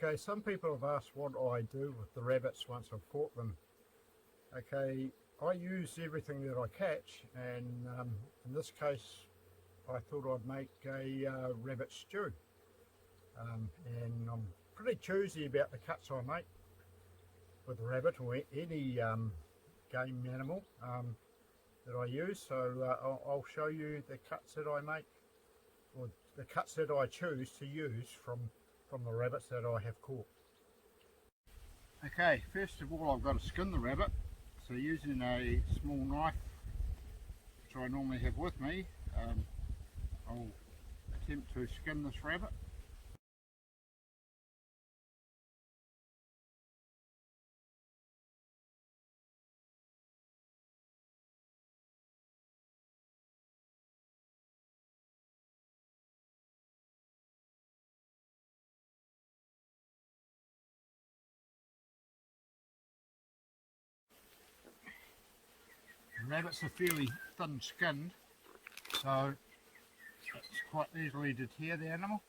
Okay, some people have asked what I do with the rabbits once I've caught them. Okay, I use everything that I catch, and in this case I thought I'd make a rabbit stew. And I'm pretty choosy about the cuts I make with the rabbit or any game animal that I use. So I'll show you the cuts that I make, or the cuts that I choose to use from the rabbits that I have caught. Okay, first of all I've got to skin the rabbit. So using a small knife, which I normally have with me, I'll attempt to skin this rabbit. Rabbits are fairly thin skinned, so it's quite easily to tear the animal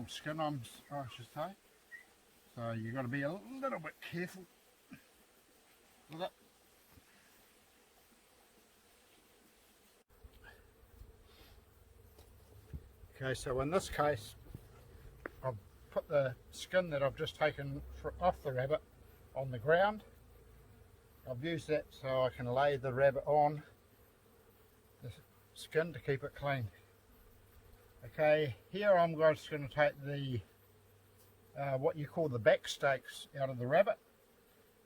skin, I should say. So you've got to be a little bit careful with it. Okay, so in this case I've put the skin that I've just taken off the rabbit on the ground. I've used that so I can lay the rabbit on the skin to keep it clean. Okay, here I'm just going to take the what you call the back steaks out of the rabbit.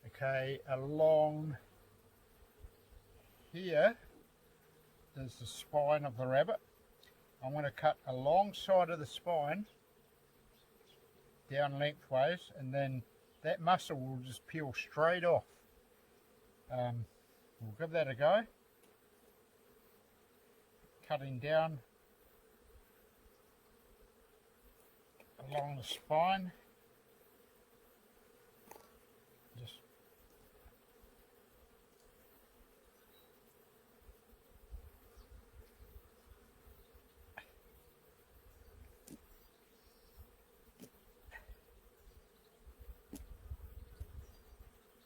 Okay, along here is the spine of the rabbit. I'm going to cut alongside of the spine down lengthways, and then that muscle will just peel straight off. We'll give that a go. Cutting down along the spine. Just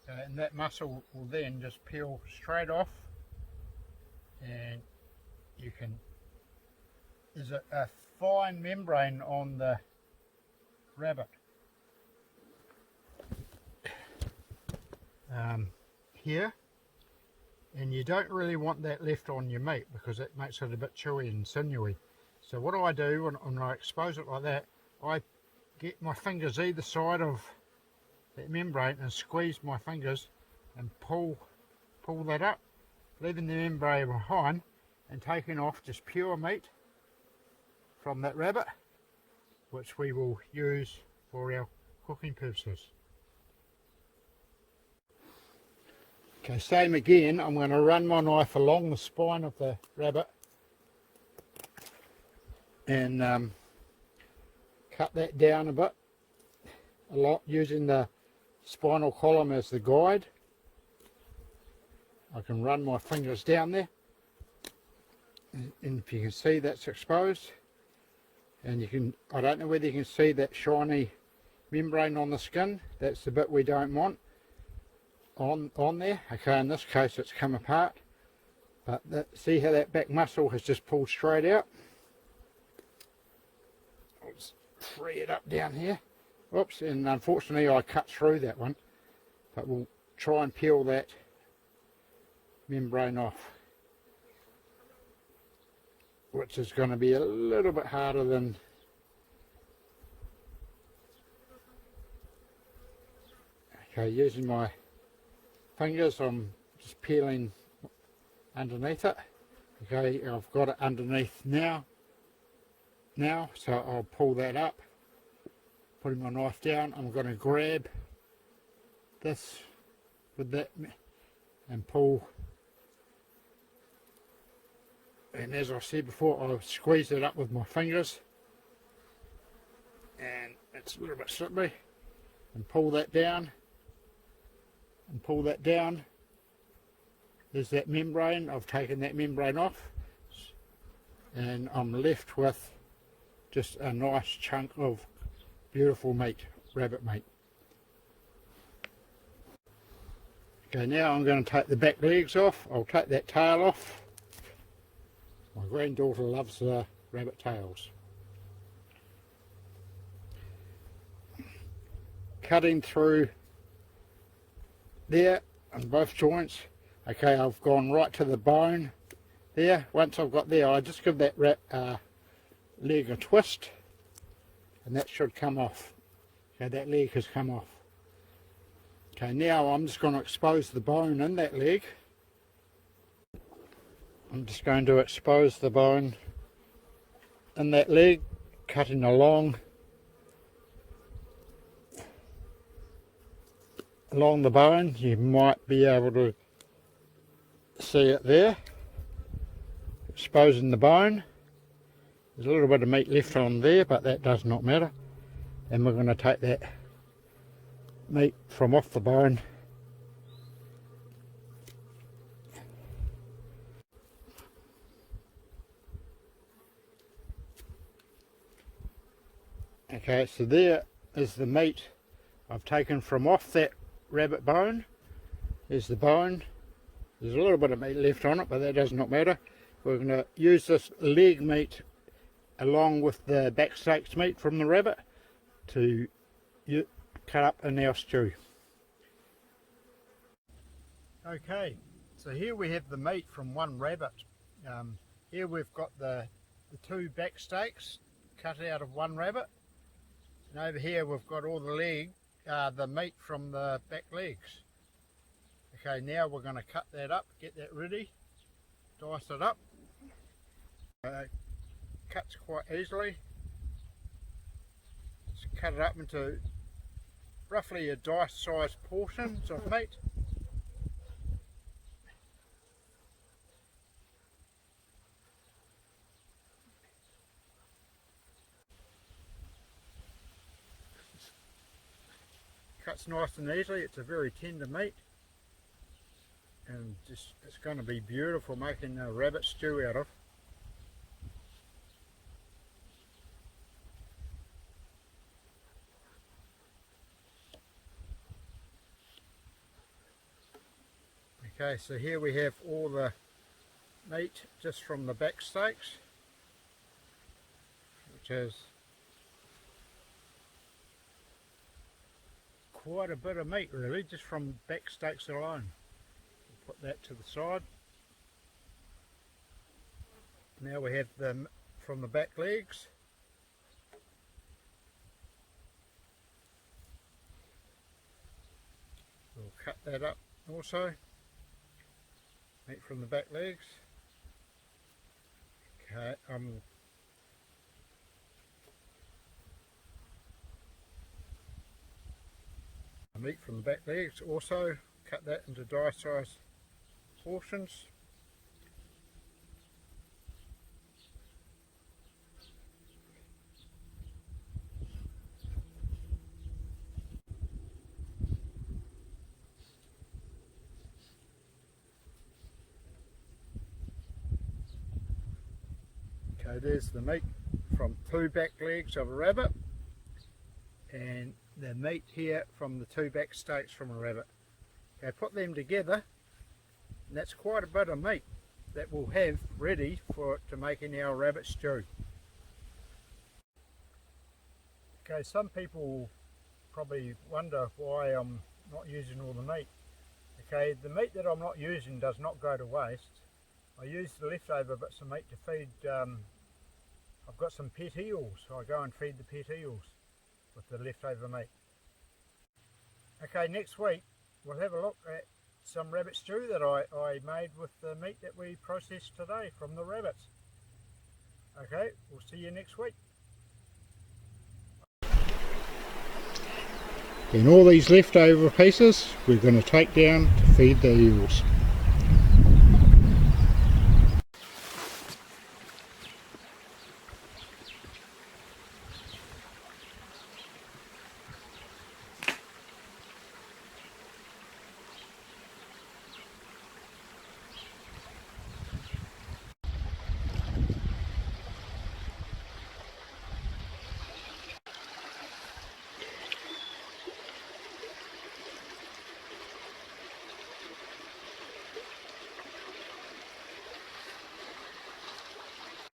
and that muscle will then just peel straight off, and you can, there's a fine membrane on the rabbit here, and you don't really want that left on your meat because it makes it a bit chewy and sinewy. So what I do when I expose it like that, I get my fingers either side of that membrane and squeeze my fingers and pull that up, leaving the membrane behind and taking off just pure meat from that rabbit, which we will use for our cooking purposes. Okay, same again, I'm going to run my knife along the spine of the rabbit and cut that down a lot, using the spinal column as the guide. I can run my fingers down there, and if you can see, that's exposed, and you can, I don't know whether you can see that shiny membrane on the skin. That's the bit we don't want on there. Okay, in this case it's come apart, but see how that back muscle has just pulled straight out. I'll just free it up down here. Oops, and unfortunately I cut through that one, but we'll try and peel that membrane off, which is going to be a little bit harder than okay. Using my fingers, I'm just peeling underneath it. Okay, I've got it underneath now, so I'll pull that up, putting my knife down. I'm going to grab this with that and pull, and as I said before, I'll squeeze it up with my fingers, and it's a little bit slippery, and pull that down and pull that down. There's that membrane. I've taken that membrane off, and I'm left with just a nice chunk of beautiful meat, rabbit meat. Okay, now I'm going to take the back legs off. I'll take that tail off. My granddaughter loves rabbit tails. Cutting through there on both joints. Okay, I've gone right to the bone there. Once I've got there, I just give that leg a twist, and that should come off. Okay, that leg has come off. Okay, now I'm just going to expose the bone in that leg. I'm just going to expose the bone in that leg, cutting along the bone. You might be able to see it there, exposing the bone. There's a little bit of meat left on there, but that does not matter. And we're going to take that meat from off the bone. Okay, so there is the meat I've taken from off that rabbit bone. There's the bone. There's a little bit of meat left on it, but that does not matter. We're going to use this leg meat along with the back steaks meat from the rabbit to cut up in our stew. Okay, so here we have the meat from one rabbit. Here we've got the two back steaks cut out of one rabbit, and over here we've got all the meat from the back legs. Okay, now we're going to cut that up, get that ready, dice it up. Cuts quite easily. Just cut it up into roughly a dice sized portions of meat. Cuts nice and easily. It's a very tender meat, and just it's going to be beautiful making a rabbit stew out of. Okay, so here we have all the meat just from the back steaks, which is quite a bit of meat really, just from back steaks alone. We'll put that to the side. Now we have them from the back legs. We'll cut that up also. Meat from the back legs. Okay, meat from the back legs also, cut that into dice size portions. Okay, there's the meat from two back legs of a rabbit, and the meat here from the two back steaks from a rabbit. Okay, put them together, and that's quite a bit of meat that we'll have ready to make in our rabbit stew. Okay, some people probably wonder why I'm not using all the meat. Okay, the meat that I'm not using does not go to waste. I use the leftover bits of meat to feed, I've got some pet eels, so I go and feed the pet eels with the leftover meat. Okay, next week we'll have a look at some rabbit stew that I made with the meat that we processed today from the rabbits. Okay, we'll see you next week. And all these leftover pieces we're going to take down to feed the eels.